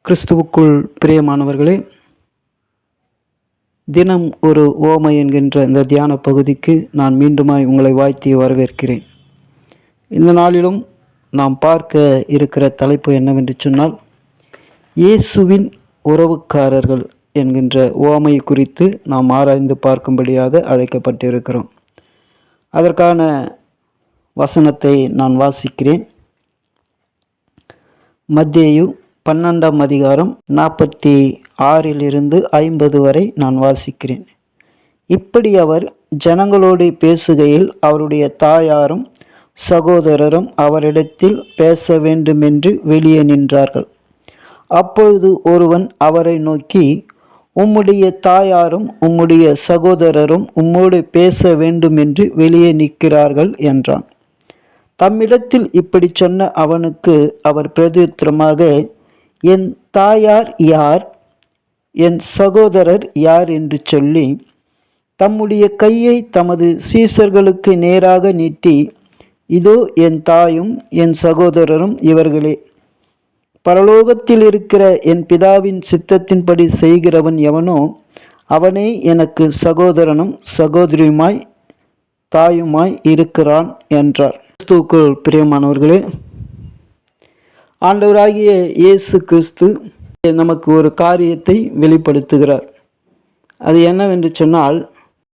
கிறிஸ்துவுக்குள் பிரியமானவர்களே, தினம் ஒரு ஓமை என்கின்ற இந்த தியான பகுதிக்கு நான் மீண்டுமாய் உங்களை வாழ்த்தி வரவேற்கிறேன். இந்த நாளிலும் நாம் பார்க்க இருக்கிற தலைப்பு என்னவென்று சொன்னால், இயேசுவின் உறவுக்காரர்கள் என்கின்ற ஓமை குறித்து நாம் ஆராய்ந்து பார்க்கும்படியாக அழைக்கப்பட்டிருக்கிறோம். அதற்கான வசனத்தை நான் வாசிக்கிறேன். மத்தேயு 12ஆம் அதிகாரம் 46 50 வரை நான் வாசிக்கிறேன். இப்படி அவர் ஜனங்களோடு பேசுகையில் அவருடைய தாயாரும் சகோதரரும் அவரிடத்தில் பேச வேண்டுமென்று வெளியே நின்றார்கள். அப்பொழுது ஒருவன் அவரை நோக்கி, உம்முடைய தாயாரும் உம்முடைய சகோதரரும் உம்மோடு பேச வேண்டுமென்று வெளியே நிற்கிறார்கள் என்றான். தம்மிடத்தில் இப்படி சொன்ன அவனுக்கு அவர் பிரதியுத்தரமாக, என் தாயார் யார், என் சகோதரர் யார் என்று சொல்லி தம்முடைய கையை தமது சீசர்களுக்கு நேராக நீட்டி, இதோ என் தாயும் என் சகோதரரும் இவர்களே. பரலோகத்தில் இருக்கிற என் பிதாவின் சித்தத்தின்படி செய்கிறவன் எவனோ அவனே எனக்கு சகோதரனும் சகோதரியுமாய் தாயுமாய் இருக்கிறான் என்றார். கிறிஸ்துவுக்குள் பிரியமானவர்களே, ஆண்டவராகிய இயேசு கிறிஸ்து நமக்கு ஒரு காரியத்தை வெளிப்படுத்துகிறார். அது என்னவென்று சொன்னால்,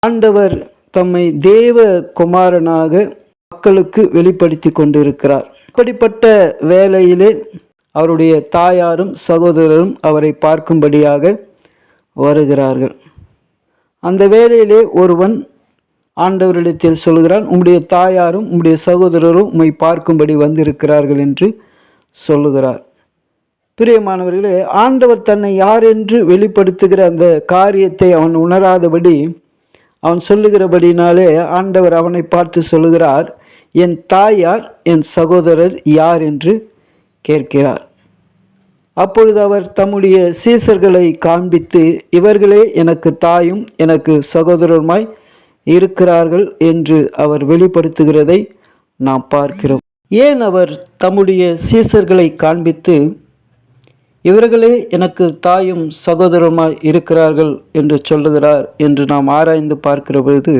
ஆண்டவர் தம்மை தேவ குமாரனாக மக்களுக்கு வெளிப்படுத்தி கொண்டிருக்கிறார். அப்படிப்பட்ட வேளையிலே அவருடைய தாயாரும் சகோதரரும் அவரை பார்க்கும்படியாக வருகிறார்கள். அந்த வேளையிலே ஒருவன் ஆண்டவரிடத்தில் சொல்கிறான், உம்முடைய தாயாரும் உம்முடைய சகோதரரும் உம்மை பார்க்கும்படி வந்திருக்கிறார்கள் என்று சொல்லுகிறார். பிரியமானவர்களே, ஆண்டவர் தன்னை யார் என்று வெளிப்படுத்துகிற அந்த காரியத்தை அவன் உணராதபடி அவன் சொல்லுகிறபடினாலே ஆண்டவர் அவனை பார்த்து சொல்லுகிறார், என் தாயார் என் சகோதரர் யார் என்று கேட்கிறார். அப்பொழுது அவர் தம்முடைய சீசர்களை காண்பித்து, இவர்களே எனக்கு தாயும் எனக்கு சகோதரருமாய் இருக்கிறார்கள் என்று அவர் வெளிப்படுத்துகிறதை நாம் பார்க்கிறோம். ஏன் அவர் தம்முடைய சீசர்களை காண்பித்து, இவர்களே எனக்கு தாயும் சகோதரருமாய் இருக்கிறார்கள் என்று சொல்லுகிறார் என்று நாம் ஆராய்ந்து பார்க்கிற பொழுது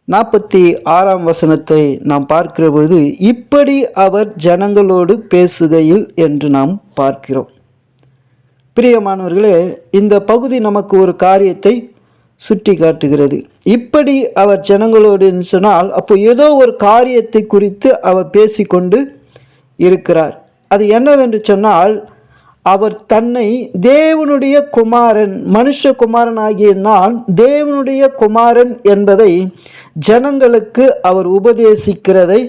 46ஆம் வசனத்தை நாம் பார்க்கிற பொழுது, இப்படி அவர் ஜனங்களோடு பேசுகையில் என்று நாம் பார்க்கிறோம். பிரியமானவர்களே, இந்த பகுதி நமக்கு ஒரு காரியத்தை சுட்டி காட்டுகிறது. இப்படி அவர் ஜனங்களோடு சொன்னால், அப்போ ஏதோ ஒரு காரியத்தை குறித்து அவர் பேசிக்கொண்டு இருக்கிறார். அது என்னவென்று சொன்னால், அவர் தன்னை தேவனுடைய குமாரன், மனுஷகுமாரன் ஆகிய நான் தேவனுடைய குமாரன் என்பதை ஜனங்களுக்கு அவர் உபதேசிக்கிறதை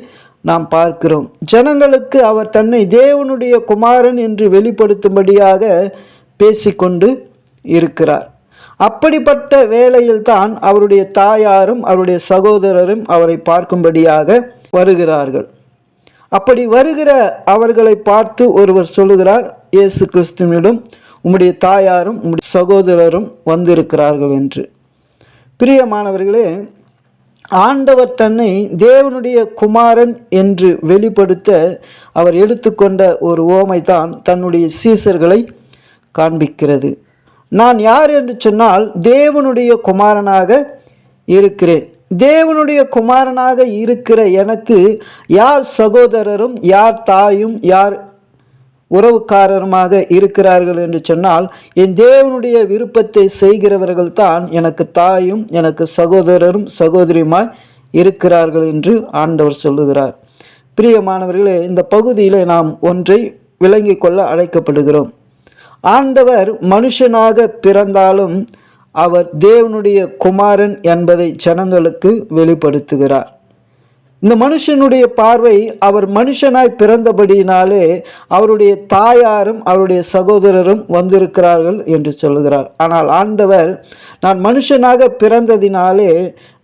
நாம் பார்க்கிறோம். ஜனங்களுக்கு அவர் தன்னை தேவனுடைய குமாரன் என்று வெளிப்படுத்தும்படியாக பேசிக்கொண்டு இருக்கிறார். அப்படிப்பட்ட வேளையில்தான் அவருடைய தாயாரும் அவருடைய சகோதரரும் அவரை பார்க்கும்படியாக வருகிறார்கள். அப்படி வருகிற அவர்களை பார்த்து ஒருவர் சொல்லுகிறார், இயேசு கிறிஸ்துவிடம் உம்முடைய தாயாரும் உம்முடைய சகோதரரும் வந்திருக்கிறார்கள் என்று. பிரியமானவர்களே, ஆண்டவர் தன்னை தேவனுடைய குமாரன் என்று வெளிப்படுத்த அவர் எடுத்துக்கொண்ட ஒரு ஓமை தான் தன்னுடைய சீசர்களை காண்பிக்கிறது. நான் யார் என்று சொன்னால், தேவனுடைய குமாரனாக இருக்கிறேன். தேவனுடைய குமாரனாக இருக்கிற எனக்கு யார் சகோதரரும் யார் தாயும் யார் உறவுக்காரருமாக இருக்கிறார்கள் என்று சொன்னால், என் தேவனுடைய விருப்பத்தை செய்கிறவர்கள் தான் எனக்கு தாயும் எனக்கு சகோதரரும் சகோதரியுமாய் இருக்கிறார்கள் என்று ஆண்டவர் சொல்லுகிறார். பிரியமானவர்களே, இந்த பகுதியில் நாம் ஒன்றை விளங்கி கொள்ள அழைக்கப்படுகிறோம். ஆண்டவர் மனுஷனாக பிறந்தாலும் அவர் தேவனுடைய குமாரன் என்பதை ஜனங்களுக்கு வெளிப்படுத்துகிறார். இந்த மனுஷனுடைய பார்வை அவர் மனுஷனாய் பிறந்தபடியினாலே அவருடைய தாயாரும் அவருடைய சகோதரரும் வந்திருக்கிறார்கள் என்று சொல்லுகிறார். ஆனால் ஆண்டவர், நான் மனுஷனாக பிறந்ததினாலே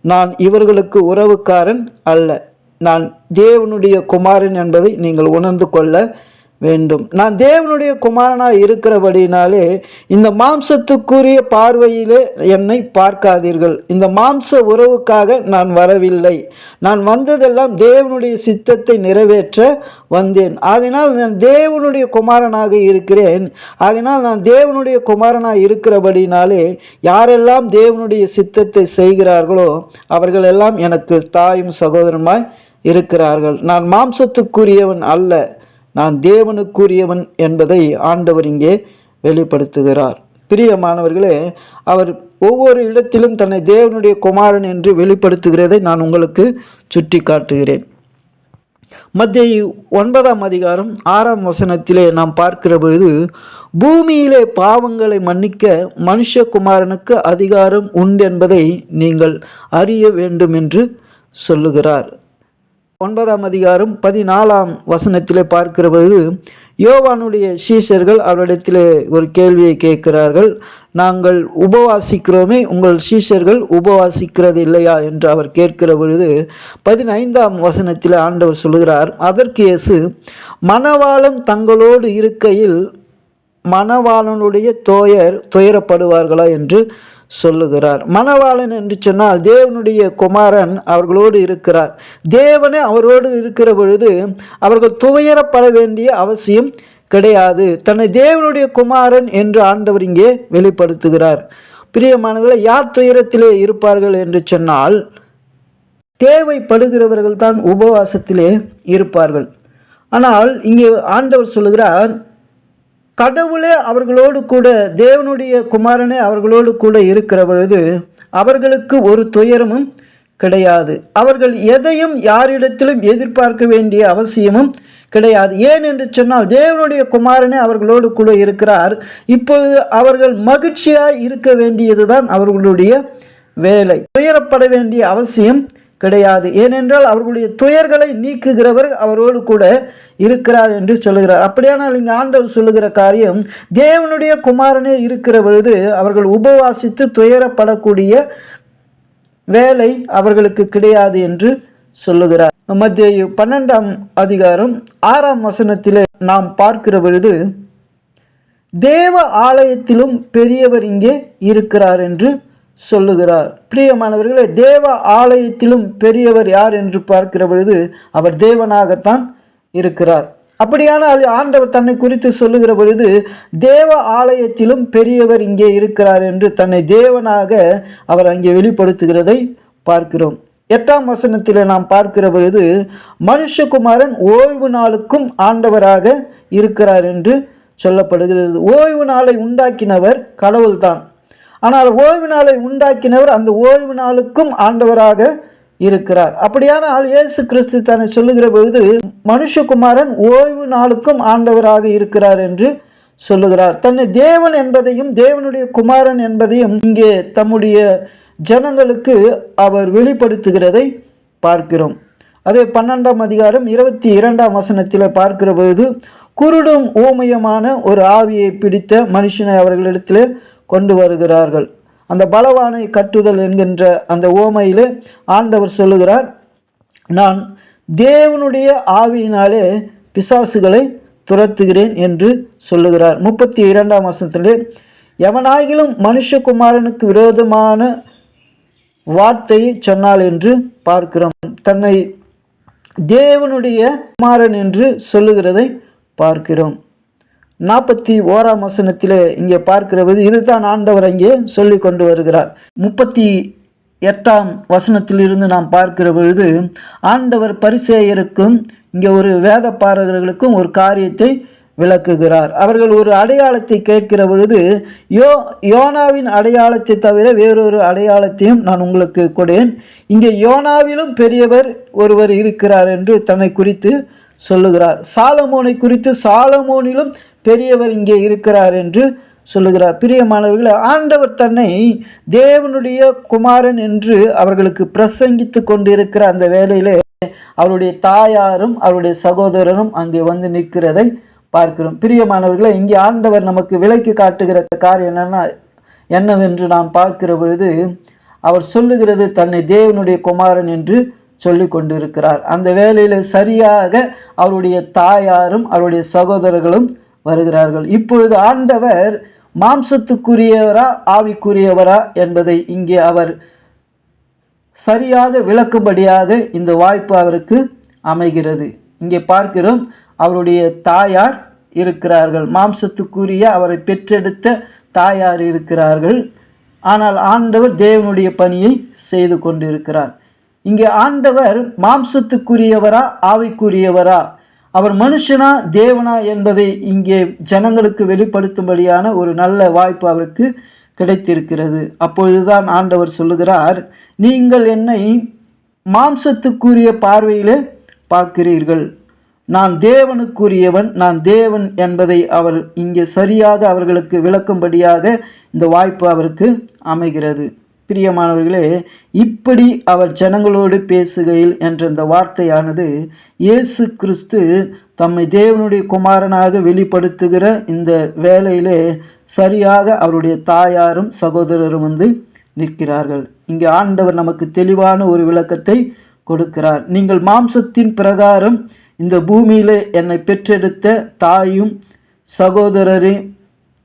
நான் இவர்களுக்கு உறவுக்காரன் அல்ல, நான் தேவனுடைய குமாரன் என்பதை நீங்கள் உணர்ந்து கொள்ள வேண்டும். நான் தேவனுடைய குமாரனாய் இருக்கிறபடினாலே இந்த மாம்சத்துக்குரிய பார்வையிலே என்னை பார்க்காதீர்கள். இந்த மாம்ச உறவுக்காக நான் வரவில்லை. நான் வந்ததெல்லாம் தேவனுடைய சித்தத்தை நிறைவேற்ற வந்தேன். ஆகையினால் நான் தேவனுடைய குமாரனாக இருக்கிறேன். ஆகையினால் நான் தேவனுடைய குமாரனாக இருக்கிறபடினாலே யாரெல்லாம் தேவனுடைய சித்தத்தை செய்கிறார்களோ அவர்களெல்லாம் எனக்கு தாயும் சகோதரமாய் இருக்கிறார்கள். நான் மாம்சத்துக்குரியவன் அல்ல, நான் தேவனுக்குரியவன் என்பதை ஆண்டவர் இங்கே வெளிப்படுத்துகிறார். பிரியமானவர்களே, அவர் ஒவ்வொரு இடத்திலும் தன்னை தேவனுடைய குமாரன் என்று வெளிப்படுத்துகிறதை நான் உங்களுக்கு சுட்டி காட்டுகிறேன். மத்தேயு 9ஆம் அதிகாரம் 6ஆம் வசனத்திலே நாம் பார்க்கிற பொழுது, பூமியிலே பாவங்களை மன்னிக்க மனுஷகுமாரனுக்கு அதிகாரம் உண்டு என்பதை நீங்கள் அறிய வேண்டும் என்று சொல்லுகிறார். 9ஆம் அதிகாரம் 14ஆம் வசனத்திலே பார்க்கிற பொழுது, யோவானுடைய சீஷர்கள் அவரிடத்திலே ஒரு கேள்வியை கேட்கிறார்கள். நாங்கள் உபவாசிக்கிறோமே, உங்கள் சீஷர்கள் உபவாசிக்கிறது இல்லையா என்று அவர் கேட்கிற பொழுது 15ஆம் வசனத்தில் ஆண்டவர் சொல்கிறார், அதற்கு இயேசு, மணவாளன் தங்களோடு இருக்கையில் மணவாளனுடைய துயரப்படுவார்களா என்று சொல்லுகிறார். மணவாளன் என்று சொன்னால் தேவனுடைய குமாரன் அவர்களோடு இருக்கிறார். தேவனே அவரோடு இருக்கிற பொழுது அவர்கள் துயரப்பட வேண்டிய அவசியம் கிடையாது. தன்னை தேவனுடைய குமாரன் என்று ஆண்டவர் இங்கே வெளிப்படுத்துகிறார். பிரியமானவர்களே, யார் துயரத்திலே இருப்பார்கள் என்று சொன்னால் தேவைப்படுகிறவர்கள் தான் உபவாசத்திலே இருப்பார்கள். ஆனால் இங்கே ஆண்டவர் சொல்லுகிறார், கடவுளே அவர்களோடு கூட, தேவனுடைய குமாரனே அவர்களோடு கூட இருக்கிற பொழுது அவர்களுக்கு ஒரு துயரமும் கிடையாது. அவர்கள் எதையும் யாரிடத்திலும் எதிர்பார்க்க வேண்டிய அவசியமும் கிடையாது. ஏன் என்று சொன்னால் தேவனுடைய குமாரனே அவர்களோடு கூட இருக்கிறார். இப்பொழுது அவர்கள் மகிழ்ச்சியாய் இருக்க வேண்டியதுதான் அவர்களுடைய வேலை. துயரப்பட வேண்டிய அவசியம் கிடையாது. ஏனென்றால் அவர்களுடைய துயர்களை நீக்குகிறவர் அவரோடு கூட இருக்கிறார் என்று சொல்லுகிறார். அப்படியானால் இங்கு ஆண்டவர் சொல்லுகிற காரியம், தேவனுடைய குமாரனே இருக்கிற பொழுது அவர்கள் உபவாசித்து துயரப்படக்கூடிய வேலை அவர்களுக்கு கிடையாது என்று சொல்லுகிறார். மத்தேயு 12ஆம் அதிகாரம் 6ஆம் வசனத்திலே நாம் பார்க்கிற பொழுது, தேவ ஆலயத்திலும் பெரியவர் இங்கே இருக்கிறார் என்று சொல்லுகிறார். பிரியமானவர்களே, தேவ ஆலயத்திலும் பெரியவர் யார் என்று பார்க்கிற பொழுது அவர் தேவனாகத்தான் இருக்கிறார். அப்படியானால் ஆண்டவர் தன்னை குறித்து சொல்லுகிற பொழுது தேவ ஆலயத்திலும் பெரியவர் இங்கே இருக்கிறார் என்று தன்னை தேவனாக அவர் அங்கே வெளிப்படுத்துகிறதை பார்க்கிறோம். 8ஆம் வசனத்தில் நாம் பார்க்கிற பொழுது, மனுஷகுமாரன் ஓய்வு நாளுக்கும் ஆண்டவராக இருக்கிறார் என்று சொல்லப்படுகிறது. ஓய்வு நாளை உண்டாக்கினவர் கடவுள்தான். ஆனால் ஓய்வு நாளை உண்டாக்கினவர் அந்த ஓய்வு நாளுக்கும் ஆண்டவராக இருக்கிறார். அப்படியானால் இயேசு கிறிஸ்து தன்னை சொல்லுகிற பொழுது மனுஷகுமாரன் ஓய்வு நாளுக்கும் ஆண்டவராக இருக்கிறார் என்று சொல்லுகிறார். தன்னை தேவன் என்பதையும் தேவனுடைய குமாரன் என்பதையும் இங்கே தம்முடைய ஜனங்களுக்கு அவர் வெளிப்படுத்துகிறதை பார்க்கிறோம். அதே 12ஆம் அதிகாரம் 22ஆம் வசனத்தில் பார்க்கிற பொழுது, குருடும் ஊமையமான ஒரு ஆவியை பிடித்த மனுஷனை அவர்களிடத்தில் கொண்டு வருகிறார்கள். அந்த பலவானை கட்டுதல் என்கின்ற அந்த ஓமையிலே ஆண்டவர் சொல்லுகிறார், நான் தேவனுடைய ஆவியினாலே பிசாசுகளை துரத்துகிறேன் என்று சொல்லுகிறார். 32ஆம் வசனத்திலே, எவனாகிலும் மனுஷகுமாரனுக்கு விரோதமான வார்த்தையை சொன்னால் என்று பார்க்கிறோம். தன்னை தேவனுடைய குமாரன் என்று சொல்லுகிறதை பார்க்கிறோம். 41ஆம் வசனத்திலே இங்கே பார்க்கிறது, இதுதான் ஆண்டவர் இங்கே சொல்லி கொண்டு வருகிறார். 38ஆம் வசனத்திலிருந்து நாம் பார்க்கிற பொழுது ஆண்டவர் பரிசேயருக்கும் இங்கே ஒரு வேத பாரகர்களுக்கும் ஒரு காரியத்தை விளக்குகிறார். அவர்கள் ஒரு அடையாளத்தை கேட்கிற பொழுது, யோனாவின் அடையாளத்தை தவிர வேறொரு அடையாளத்தையும் நான் உங்களுக்கு கொடேன், இங்கே யோனாவிலும் பெரியவர் ஒருவர் இருக்கிறார் என்று தன்னை குறித்து சொல்லுகிறார். சாலமோனை குறித்து சாலமோனிலும் பெரியவர் இங்கே இருக்கிறார் என்று சொல்லுகிறார். பிரியமானவர்களே, ஆண்டவர் தன்னை தேவனுடைய குமாரன் என்று அவர்களுக்கு பிரசங்கித்து கொண்டிருக்கிற அந்த வேளையிலே அவருடைய தாயாரும் அவருடைய சகோதரரும் அங்கே வந்து நிற்கிறதை பார்க்கிறோம். பிரியமானவர்களே, இங்கே ஆண்டவர் நமக்கு விலைக்கு காட்டுகிற காரியம் என்னவென்று நாம் பார்க்கிற பொழுது அவர் சொல்லுகிறது, தன்னை தேவனுடைய குமாரன் என்று சொல்லி கொண்டிருக்கிறார். அந்த வேளையில் சரியாக அவருடைய தாயாரும் அவருடைய சகோதரர்களும் வருகிறார்கள். இப்பொழுது ஆண்டவர் மாம்சத்துக்குரியவரா ஆவிக்குரியவரா என்பதை இங்கே அவர் சரியாக விளக்கும்படியாக இந்த வாய்ப்பு அவருக்கு அமைகிறது. இங்கே பார்க்கிறோம், அவருடைய தாயார் இருக்கிறார்கள், மாம்சத்துக்குரிய அவரை பெற்றெடுத்த தாயார் இருக்கிறார்கள். ஆனால் ஆண்டவர் தேவனுடைய பணியை செய்து கொண்டிருக்கிறார். இங்கே ஆண்டவர் மாம்சத்துக்குரியவரா ஆவிக்குரியவரா, அவர் மனுஷனா தேவனா என்பதை இங்கே ஜனங்களுக்கு வெளிப்படுத்தும்படியான ஒரு நல்ல வாய்ப்பு அவருக்கு கிடைத்திருக்கிறது. அப்பொழுதுதான் ஆண்டவர் சொல்லுகிறார், நீங்கள் என்னை மாம்சத்துக்குரிய பார்வையிலே பார்க்கிறீர்கள், நான் தேவனுக்குரியவன், நான் தேவன் என்பதை அவர் இங்கே சரியாக அவர்களுக்கு விளக்கும்படியாக இந்த வாய்ப்பு அவருக்கு அமைகிறது. பிரியமானவர்களே, இப்படி அவர் ஜனங்களோடு பேசுகையில் என்ற இந்த வார்த்தையானது இயேசு கிறிஸ்து தம்மை தேவனுடைய குமாரனாக வெளிப்படுத்துகிற இந்த வேளையிலே சரியாக அவருடைய தாயாரும் சகோதரரும் நிற்கிறார்கள். இங்கே ஆண்டவர் நமக்கு தெளிவான ஒரு விளக்கத்தை கொடுக்கிறார். நீங்கள் மாம்சத்தின் பிரகாரம் இந்த பூமியிலே என்னை பெற்றெடுத்த தாயும் சகோதரரையும்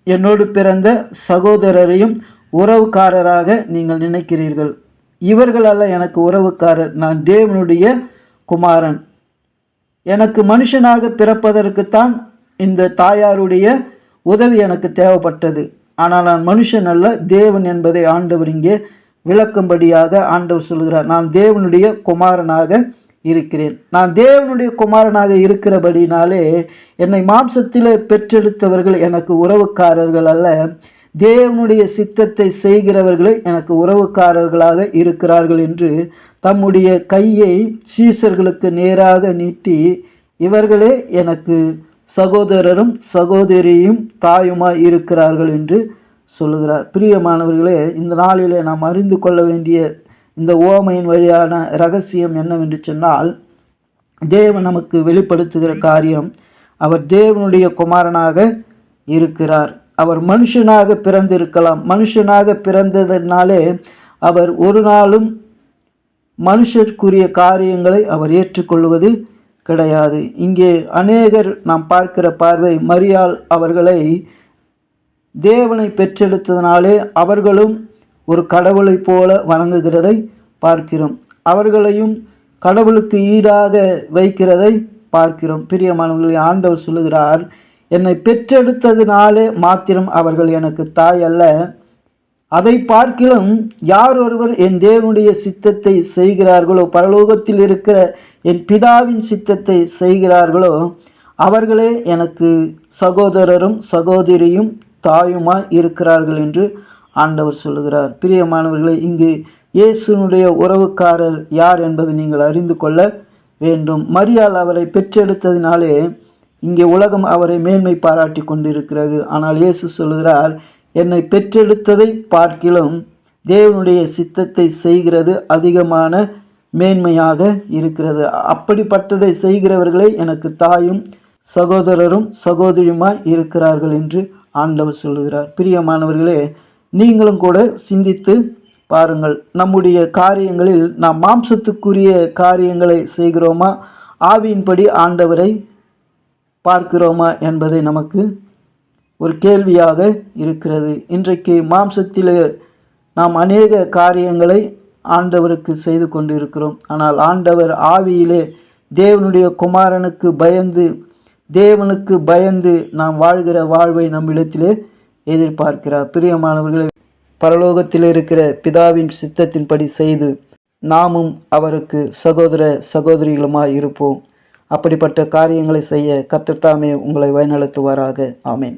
என்னோடு பிறந்த சகோதரரையும் உறவுக்காரராக நீங்கள் நினைக்கிறீர்கள். இவர்கள் அல்ல எனக்கு உறவுக்காரர், நான் தேவனுடைய குமாரன். எனக்கு மனுஷனாக பிறப்பதற்குத்தான் இந்த தாயாருடைய உதவி எனக்கு தேவைப்பட்டது. ஆனால் நான் மனுஷன் அல்ல, தேவன் என்பதை ஆண்டவர் இங்கே விளக்கும்படியாக ஆண்டவர் சொல்கிறார். நான் தேவனுடைய குமாரனாக இருக்கிறேன். நான் தேவனுடைய குமாரனாக இருக்கிறபடினாலே என்னை மாம்சத்திலே பெற்றெடுத்தவர்கள் எனக்கு உறவுக்காரர்கள் அல்ல, தேவனுடைய சித்தத்தை செய்கிறவர்களே எனக்கு உறவுக்காரர்களாக இருக்கிறார்கள் என்று தம்முடைய கையை சீசர்களுக்கு நேராக நீட்டி, இவர்களே எனக்கு சகோதரரும் சகோதரியும் தாயுமாய் இருக்கிறார்கள் என்று சொல்லுகிறார். பிரியமானவர்களே, இந்த நாளிலே நாம் அறிந்து கொள்ள வேண்டிய இந்த ஓமையின் வழியான ரகசியம் என்னவென்று சொன்னால், தேவன் நமக்கு வெளிப்படுத்துகிற காரியம், அவர் தேவனுடைய குமாரனாக இருக்கிறார். அவர் மனுஷனாக பிறந்திருக்கலாம். மனுஷனாக பிறந்ததனாலே அவர் ஒரு நாளும் மனுஷருக்குரிய காரியங்களை அவர் ஏற்றுக்கொள்வது கிடையாது. இங்கே அநேகர் நாம் பார்க்கிற பார்வை, மரியாள் அவர்களை தேவனை பெற்றெடுத்ததினாலே அவர்களும் ஒரு கடவுளை போல வணங்குகிறதை பார்க்கிறோம். அவர்களையும் கடவுளுக்கு ஈடாக வைக்கிறதை பார்க்கிறோம். பிரியமானவர்களை, ஆண்டவர் சொல்லுகிறார், என்னை பெற்றெடுத்ததினாலே மாத்திரம் அவர்கள் எனக்கு தாய் அல்ல, அதை பார்க்கிலும் யார் ஒருவர் என் தேவனுடைய சித்தத்தை செய்கிறார்களோ, பரலோகத்தில் இருக்கிற என் பிதாவின் சித்தத்தை செய்கிறார்களோ, அவர்களே எனக்கு சகோதரரும் சகோதரியும் தாயுமாய் இருக்கிறார்கள் என்று ஆண்டவர் சொல்லுகிறார். பிரியமானவர்களை, இங்கு இயேசுனுடைய உறவுக்காரர் யார் என்பதை நீங்கள் அறிந்து கொள்ள வேண்டும். மரியாள் அவரை பெற்றெடுத்ததினாலே இங்கே உலகம் அவரை மேன்மை பாராட்டி கொண்டிருக்கிறது. ஆனால் இயேசு சொல்லுகிறார், என்னை பெற்றெடுத்ததை பார்க்கிலும் தேவனுடைய சித்தத்தை செய்கிறது அதிகமான மேன்மையாக இருக்கிறது. அப்படிப்பட்டதை செய்கிறவர்களே எனக்கு தாயும் சகோதரரும் சகோதரியுமாய் இருக்கிறார்கள் என்று ஆண்டவர் சொல்லுகிறார். பிரியமானவர்களே, நீங்களும் கூட சிந்தித்து பாருங்கள். நம்முடைய காரியங்களில் நாம் மாம்சத்துக்குரிய காரியங்களை செய்கிறோமா, ஆவியின்படி ஆண்டவரை பார்க்கிறோமா என்பதை நமக்கு ஒரு கேள்வியாக இருக்கிறது. இன்றைக்கு மாம்சத்திலே நாம் அநேக காரியங்களை ஆண்டவருக்கு செய்து கொண்டு இருக்கிறோம். ஆனால் ஆண்டவர் ஆவியிலே தேவனுடைய குமாரனுக்கு பயந்து, தேவனுக்கு பயந்து நாம் வாழ்கிற வாழ்வை நம்மிடத்திலே எதிர்பார்க்கிறார். பிரியமானவர்களை, பரலோகத்தில் இருக்கிற பிதாவின் சித்தத்தின்படி செய்து நாமும் அவருக்கு சகோதர சகோதரிகளுமாய் இருப்போம். அப்படிப்பட்ட காரியங்களை செய்ய கர்த்தர் தாமே உங்களை வழிநடத்துவாராக. ஆமென்.